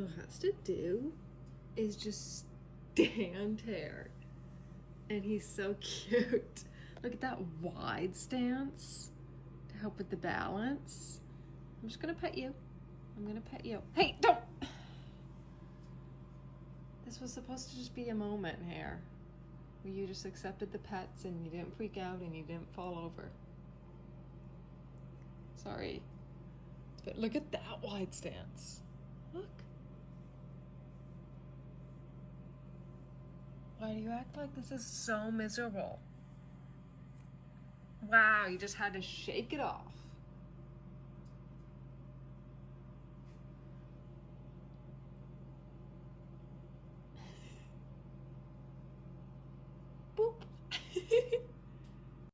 Rolo has to do is just stand here. And he's so cute. Look at that wide stance to help with the balance. I'm just gonna pet you. I'm gonna pet you. Hey, don't! This was supposed to just be a moment here where you just accepted the pets and you didn't freak out and you didn't fall over. Sorry. But look at that wide stance. Look. Why do you act like this is so miserable? Wow, you just had to shake it off.